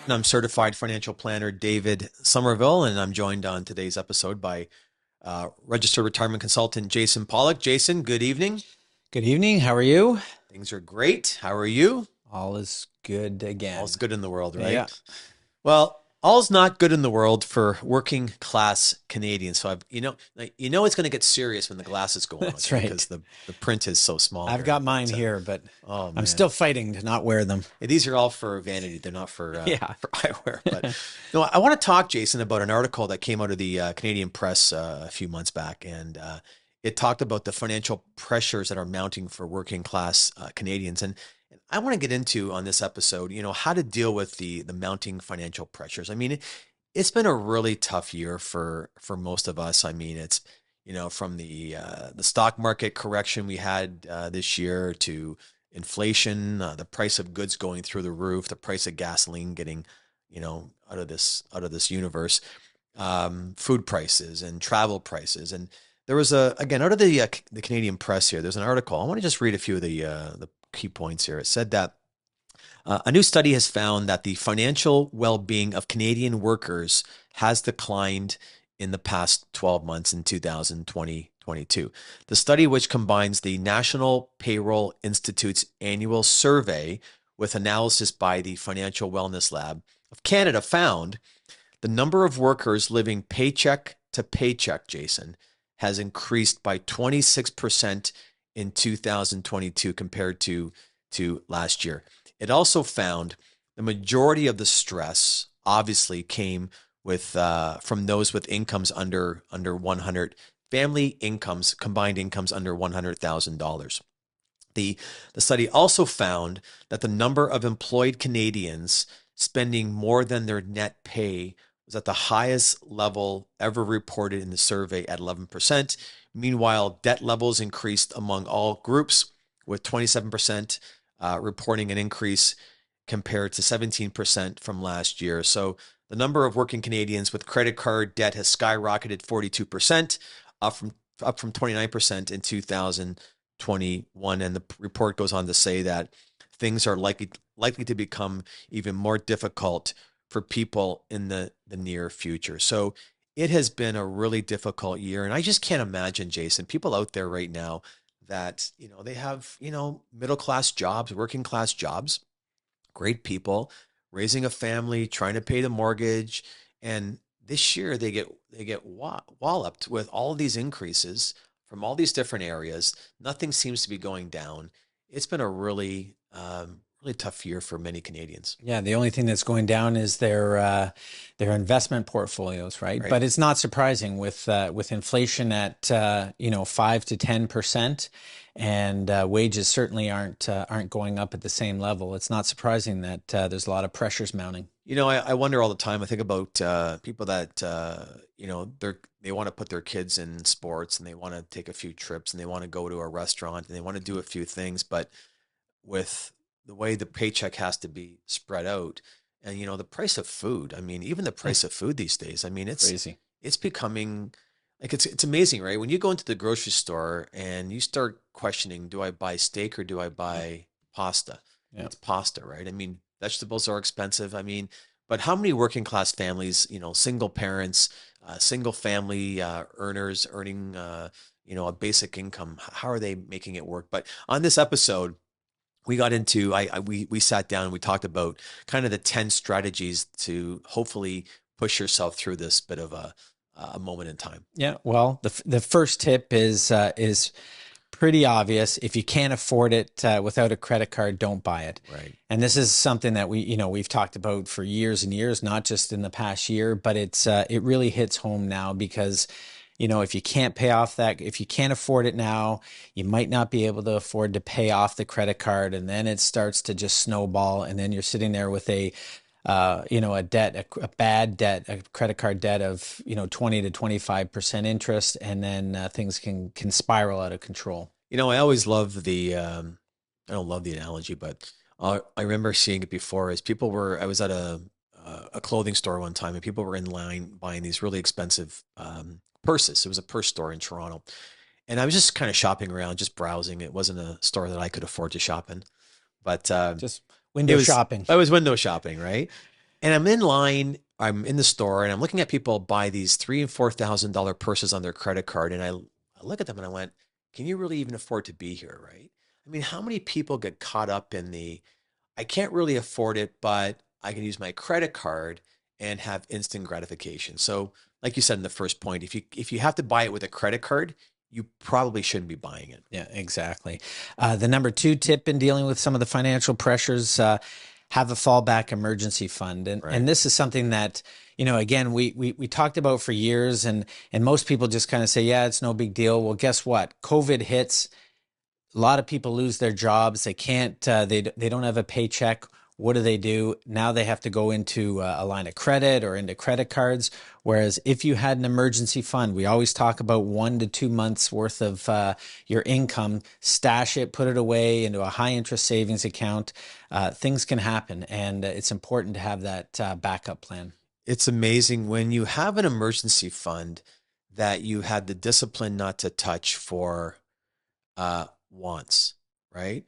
and I'm certified financial planner David Somerville, and I'm joined on today's episode by registered retirement consultant Jason Pollock. Jason, good evening. Good evening. How are you? Things are great. How are you? All is good All's again. good in the world, Yeah, right? Well, all's not good in the world for working class Canadians. So it's going to get serious when the glasses go on, that's okay? Because right. the print is so small I've here. got mine But here, but oh I'm man. still fighting to not wear them. Yeah, these are all for vanity. They're not for Yeah. for eyewear. But no, I want to talk, Jason, about an article that came out of the Canadian press a few months back, and it talked about the financial pressures that are mounting for working class Canadians. And I want to get into on this episode, how to deal with the mounting financial pressures. I mean, it's been a really tough year for most of us. I mean, it's from the stock market correction we had this year to inflation, the price of goods going through the roof, the price of gasoline getting, out of this universe, food prices and travel prices. And there was again out of the Canadian press here. There's an article. I want to just read a few of the key points here. It said that a new study has found that the financial well-being of Canadian workers has declined in the past 12 months in 2022. The study, which combines the National Payroll Institute's annual survey with analysis by the Financial Wellness Lab of Canada, found the number of workers living paycheck to paycheck, Jason, has increased by 26% in 2022 compared to last year. It also found the majority of the stress obviously came with from those with incomes under 100, family incomes, combined incomes under $100,000. The study also found that the number of employed Canadians spending more than their net pay was at the highest level ever reported in the survey at 11%. Meanwhile, debt levels increased among all groups, with 27% reporting an increase compared to 17% from last year. So the number of working Canadians with credit card debt has skyrocketed 42%, up from 29% in 2021. And the report goes on to say that things are likely to become even more difficult for people in the near future. So it has been a really difficult year. And I just can't imagine, Jason, people out there right now that, they have, middle class jobs, working class jobs, great people, raising a family, trying to pay the mortgage. And this year they get walloped with all of these increases from all these different areas. Nothing seems to be going down. It's been a really tough year for many Canadians. Yeah, the only thing that's going down is their investment portfolios, right? Right. But it's not surprising with inflation at 5 to 10%, and wages certainly aren't going up at the same level. It's not surprising that there's a lot of pressures mounting. I wonder all the time. I think about people that they want to put their kids in sports and they want to take a few trips and they want to go to a restaurant and they want to do a few things, but with the way the paycheck has to be spread out, and the price of food. I mean, even the price of food these days. I mean, it's Crazy. it's becoming like it's amazing, right? When you go into the grocery store and you start questioning, do I buy steak or do I buy pasta? Yeah. It's pasta, right? I mean, vegetables are expensive. I mean, but how many working class families, single parents, single family earners earning, a basic income, how are they making it work? But on this episode, we got into we sat down and we talked about kind of the 10 strategies to hopefully push yourself through this bit of a moment in time. Yeah. Well, the first tip is pretty obvious. If you can't afford it without a credit card, don't buy it. Right. And this is something that we've talked about for years and years, not just in the past year, but it really hits home now because, if you can't pay off if you can't afford it now, you might not be able to afford to pay off the credit card, and then it starts to just snowball, and then you're sitting there with a debt, a bad debt, a credit card debt of 20 to 25% interest, and then things can spiral out of control. I always love I don't love the analogy, but I remember seeing it before as I was at a clothing store one time and people were in line buying these really expensive purses. It was a purse store in Toronto. And I was just kind of shopping around, just browsing. It wasn't a store that I could afford to shop in, but Just it window was, shopping. I was window shopping, right? And I'm in line, I'm in the store, and I'm looking at people buy these $3,000 and $4,000 purses on their credit card. And I look at them and I went, can you really even afford to be here, right? I mean, how many people get caught up in the, I can't really afford it, but I can use my credit card and have instant gratification. So, like you said in the first point, if you have to buy it with a credit card, you probably shouldn't be buying it. Yeah, exactly. The number two tip in dealing with some of the financial pressures, have a fallback emergency fund. And Right. this is something that, again, we talked about for years, and most people just kind of say, yeah, it's no big deal. Well, guess what? COVID hits. A lot of people lose their jobs. They can't, they don't have a paycheck. What do? Now they have to go into a line of credit or into credit cards. Whereas if you had an emergency fund, we always talk about 1 to 2 months worth of your income, stash it, put it away into a high interest savings account. Things can happen, and it's important to have that backup plan. It's amazing when you have an emergency fund that you had the discipline not to touch for wants, right?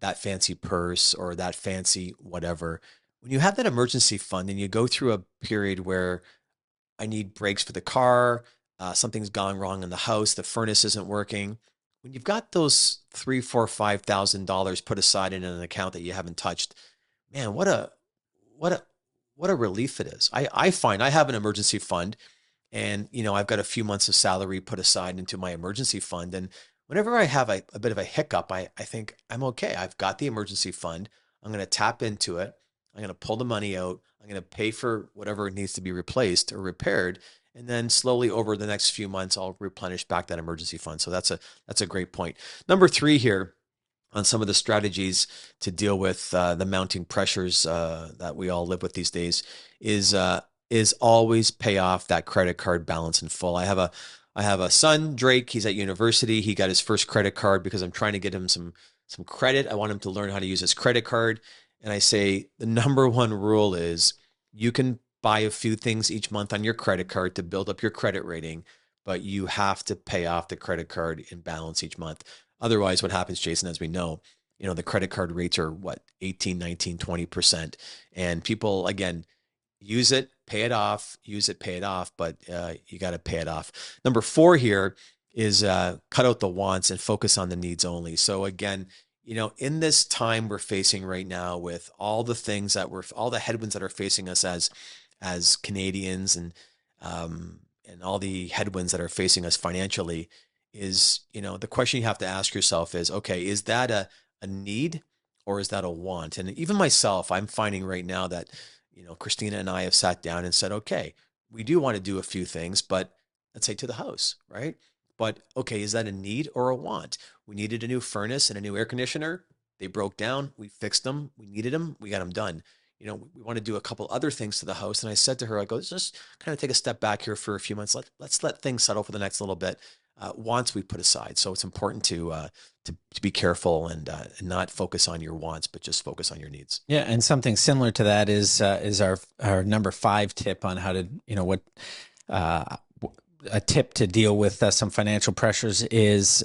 That fancy purse or that fancy whatever. When you have that emergency fund and you go through a period where I need brakes for the car, something's gone wrong in the house, the furnace isn't working. When you've got those three, four, $5,000 put aside in an account that you haven't touched, man, what a what a relief it is. I find I have an emergency fund, and I've got a few months of salary put aside into my emergency fund. And whenever I have a bit of a hiccup, I think I'm okay. I've got the emergency fund. I'm going to tap into it. I'm going to pull the money out. I'm going to pay for whatever needs to be replaced or repaired. And then slowly over the next few months, I'll replenish back that emergency fund. So that's a great point. Number three here on some of the strategies to deal with the mounting pressures that we all live with these days is is always pay off that credit card balance in full. I have a son, Drake. He's at university. He got his first credit card because I'm trying to get him some credit. I want him to learn how to use his credit card. And I say the number one rule is you can buy a few things each month on your credit card to build up your credit rating, but you have to pay off the credit card in balance each month. Otherwise, what happens, Jason, as we know, the credit card rates are what, 18, 19, 20%. And people, again, use it, pay it off, use it, pay it off, but you got to pay it off. Number four here is cut out the wants and focus on the needs only. So again, in this time we're facing right now with all the things all the headwinds that are facing us as Canadians and all the headwinds that are facing us financially is, the question you have to ask yourself is, okay, is that a need or is that a want? And even myself, I'm finding right now that Christina and I have sat down and said, okay, we do want to do a few things, but let's say to the house, right? But okay, is that a need or a want? We needed a new furnace and a new air conditioner. They broke down. We fixed them. We needed them. We got them done. We want to do a couple other things to the house. And I said to her, I go, let's just kind of take a step back here for a few months. Let's let things settle for the next little bit. Wants we put aside. So it's important to be careful and not focus on your wants, but just focus on your needs. Yeah, and something similar to that is our number five tip on how to, what uh, a tip to deal with some financial pressures is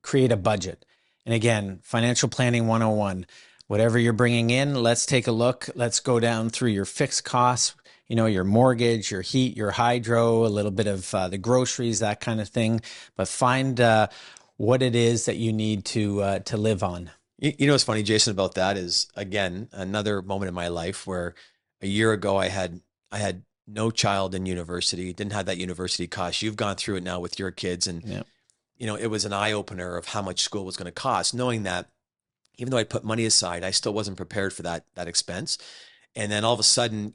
create a budget. And again, financial planning 101. Whatever you're bringing in, let's take a look. Let's go down through your fixed costs, your mortgage, your heat, your hydro, a little bit of the groceries, that kind of thing. But find what it is that you need to live on. What's funny, Jason, about that is again another moment in my life where a year ago I had no child in university, didn't have that university cost. You've gone through it now with your kids, and Yeah. it was an eye opener of how much school was going to cost, knowing that even though I put money aside, I still wasn't prepared for that expense. And then all of a sudden,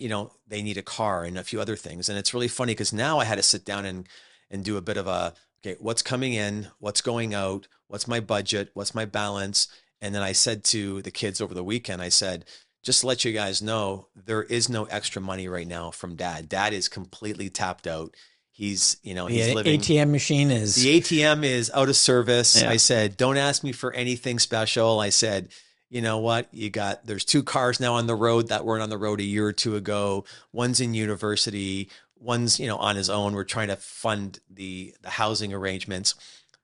they need a car and a few other things. And it's really funny because now I had to sit down and do a bit of okay, what's coming in, what's going out, what's my budget, what's my balance. And then I said to the kids over the weekend, I said, just to let you guys know, there is no extra money right now from dad. Dad is completely tapped out. He's The living, ATM machine is, the ATM is out of service. I yeah. said, don't ask me for anything special. I said, you know what? There's two cars now on the road that weren't on the road a year or two ago. One's in university, one's, on his own. We're trying to fund the housing arrangements,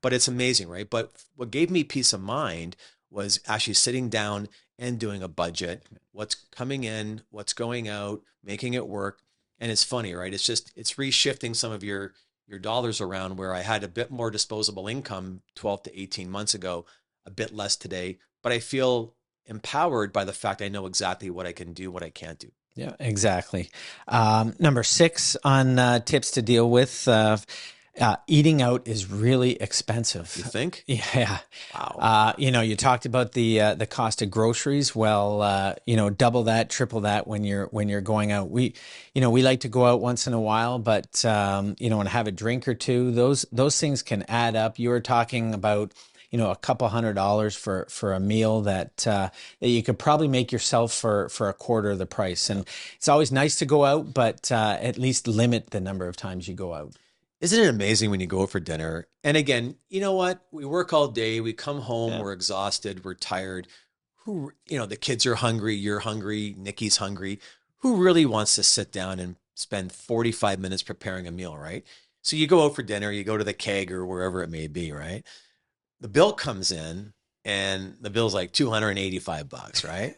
but it's amazing, right? But what gave me peace of mind was actually sitting down and doing a budget, what's coming in, what's going out, making it work. And it's funny, right? It's reshifting some of your dollars around where I had a bit more disposable income 12 to 18 months ago, a bit less today, but I feel empowered by the fact I know exactly what I can do, what I can't do. Yeah, exactly. Number six on tips to deal with, eating out is really You expensive. think? Yeah. Wow. You talked about the cost of groceries. Well, double that, triple that when you're going out. We like to go out once in a while, but and have a drink or two. Those things can add up. You were talking about a couple $100 for a meal that you could probably make yourself for a quarter of the price. Yeah. And it's always nice to go out, but at least limit the number of times you go out. Isn't it amazing when you go out for dinner? And again, you know what? We work all day, we come home, Yeah. we're exhausted, we're tired. The kids are hungry, you're hungry, Nikki's hungry. Who really wants to sit down and spend 45 minutes preparing a meal, right? So you go out for dinner, you go to the keg or wherever it may be, right? The bill comes in and the bill's like 285 bucks, right?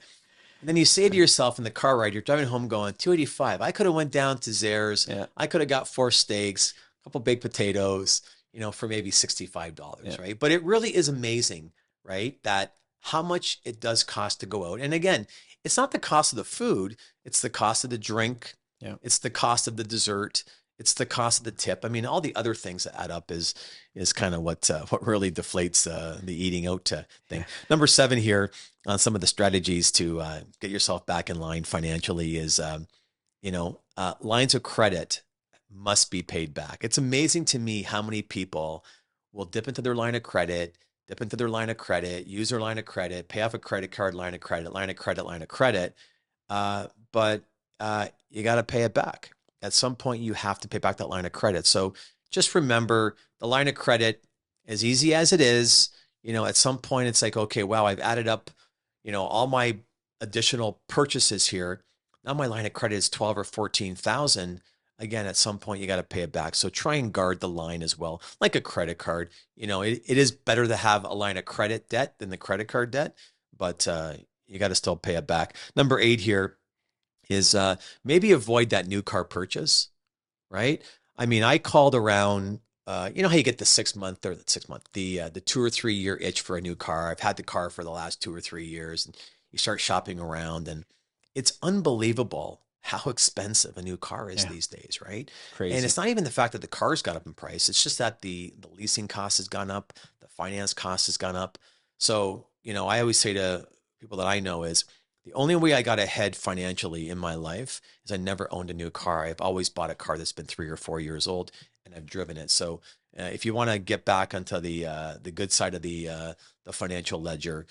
And then you say to yourself in the car ride, you're driving home going, 285. I could have went down to Zare's. Yeah. I could have got four steaks, a couple baked potatoes, for maybe $65, Yeah. right? But it really is amazing, right? That how much it does cost to go out. And again, it's not the cost of the food, it's the cost of the drink, Yeah. it's the cost of the dessert, it's the cost of the tip. I mean, all the other things that add up is kind of what really deflates the eating out thing. Yeah. Number seven here on some of the strategies to get yourself back in line financially is, lines of credit must be paid back. It's amazing to me how many people will dip into their line of credit, use their line of credit, pay off a credit card, line of credit, line of credit, line of credit. But you got to pay it back. At some point, you have to pay back that line of credit. So just remember the line of credit, as easy as it is, at some point it's like, okay, wow, I've added up, all my additional purchases here. Now my line of credit is 12 or 14,000. Again, at some point you got to pay it back. So try and guard the line as well, like a credit card. It is better to have a line of credit debt than the credit card debt, but you got to still pay it back. Number eight here is maybe avoid that new car purchase, right? I mean, I called around. You know how you get the 6 month or the 2 or 3 year itch for a new car. I've had the car for the last 2 or 3 years, and you start shopping around, and it's unbelievable how expensive a new car is these days, right? And Crazy. it's not even the fact that the car's got up in price. It's just that the leasing cost has gone up, the finance cost has gone up. So, I always say to people that I know is the only way I got ahead financially in my life is I never owned a new car. I've always bought a car that's been 3 or 4 years old and I've driven it. So if you want to get back onto the good side of the financial ledger,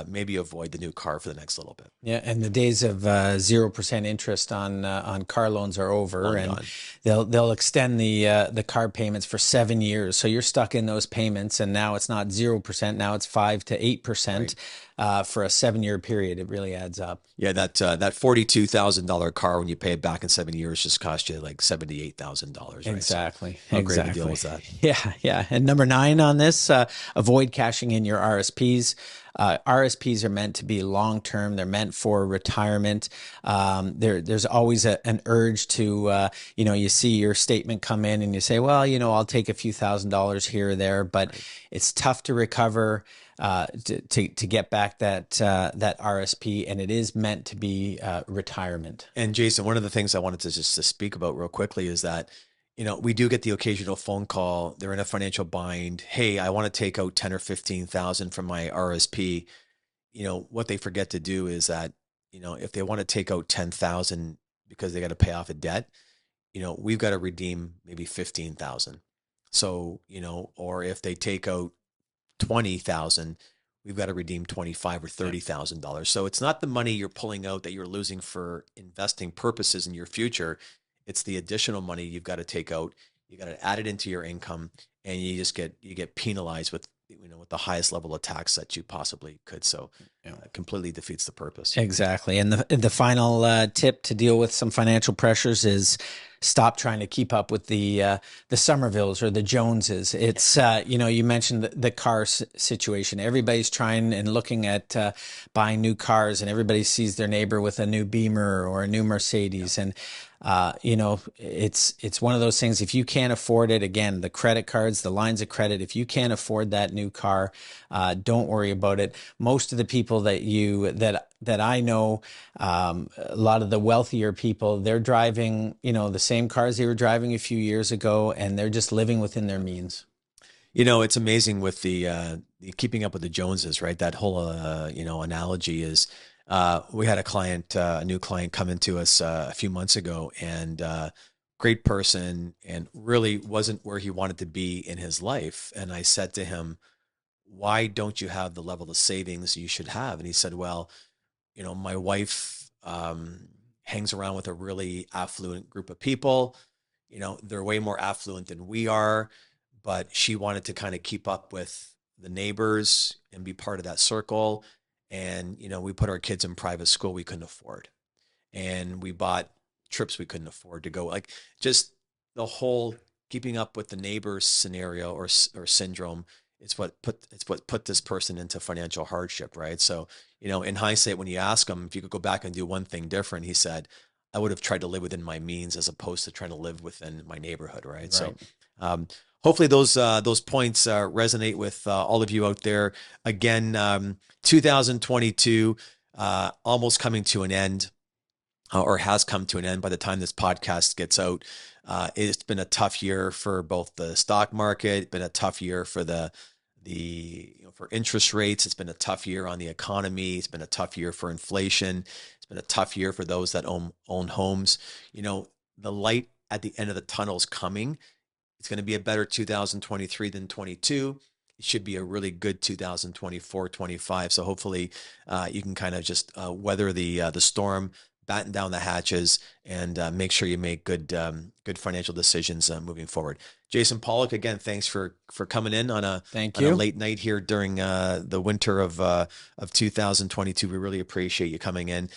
maybe avoid the new car for the next little bit. Yeah, and the days of 0% interest on car loans are over, Long and gone. they'll extend the car payments for 7 years. So you're stuck in those payments, and now it's not 0%. Now it's 5 to 8% Right. for a 7 year period. It really adds up. Yeah, that $42,000 car when you pay it back in 7 years just cost you like $78,000, right? So Exactly. how great of a deal Exactly. was that? Yeah. Yeah. And number nine on this, avoid cashing in your RSPs. RSPs are meant to be long term. They're meant for retirement. There's always an urge to, you see your statement come in and you say, well, I'll take a few $1,000s here or there, but Right. it's tough to recover to get back that RSP, and it is meant to be retirement. And Jason, one of the things I wanted to speak about real quickly is that, we do get the occasional phone call. They're in a financial bind. Hey, I want to take out 10 or 15,000 from my RSP. What they forget to do is that, if they want to take out 10,000 because they got to pay off a debt, we've got to redeem maybe 15,000. So, or if they take out 20,000, we've got to redeem 25 or $30,000. So it's not the money you're pulling out that you're losing for investing purposes in your future. It's the additional money you've got to take out. You got to add it into your income, and you get penalized with with the highest level of tax that you possibly could. So Yeah. completely defeats the purpose. Exactly. And the final tip to deal with some financial pressures is stop trying to keep up with the Somervilles or the Joneses. It's you mentioned the car situation. Everybody's trying and looking at buying new cars, and everybody sees their neighbor with a new Beamer or a new Yeah. Mercedes. And it's one of those things. If you can't afford it, again, the credit cards, the lines of credit, if you can't afford that new car, don't worry about it. Most of the people that I know, a lot of the wealthier people, they're driving, the same cars they were driving a few years ago, and they're just living within their means. It's amazing with the keeping up with the Joneses, right? That whole analogy is we had a new client come into us a few months ago, and great person, and really wasn't where he wanted to be in his life. And I said to him, "Why don't you have the level of savings you should have?" And he said, "Well, my wife hangs around with a really affluent group of people. They're way more affluent than we are, but she wanted to kind of keep up with the neighbors and be part of that circle. And, we put our kids in private school we couldn't afford. And we bought trips we couldn't afford to go. Like just the whole keeping up with the neighbors scenario or syndrome it's what put this person into financial hardship, right? So, in hindsight, when you ask him if you could go back and do one thing different, he said, I would have tried to live within my means as opposed to trying to live within my neighborhood, right? So, Right. um, hopefully those points resonate with all of you out there. Again, 2022 almost coming to an end, or has come to an end by the time this podcast gets out. It's been a tough year for both the stock market. It's been a tough year for for interest rates. It's been a tough year on the economy. It's been a tough year for inflation. It's been a tough year for those that own homes. The light at the end of the tunnel is coming. It's going to be a better 2023 than 22. It should be a really good 2024, 25. So hopefully you can kind of just weather the storm, batten down the hatches, and make sure you make good financial decisions moving forward. Jason Pollock, again, thanks for coming in on a Thank on a you. late night here during the winter of 2022. We really appreciate you coming in.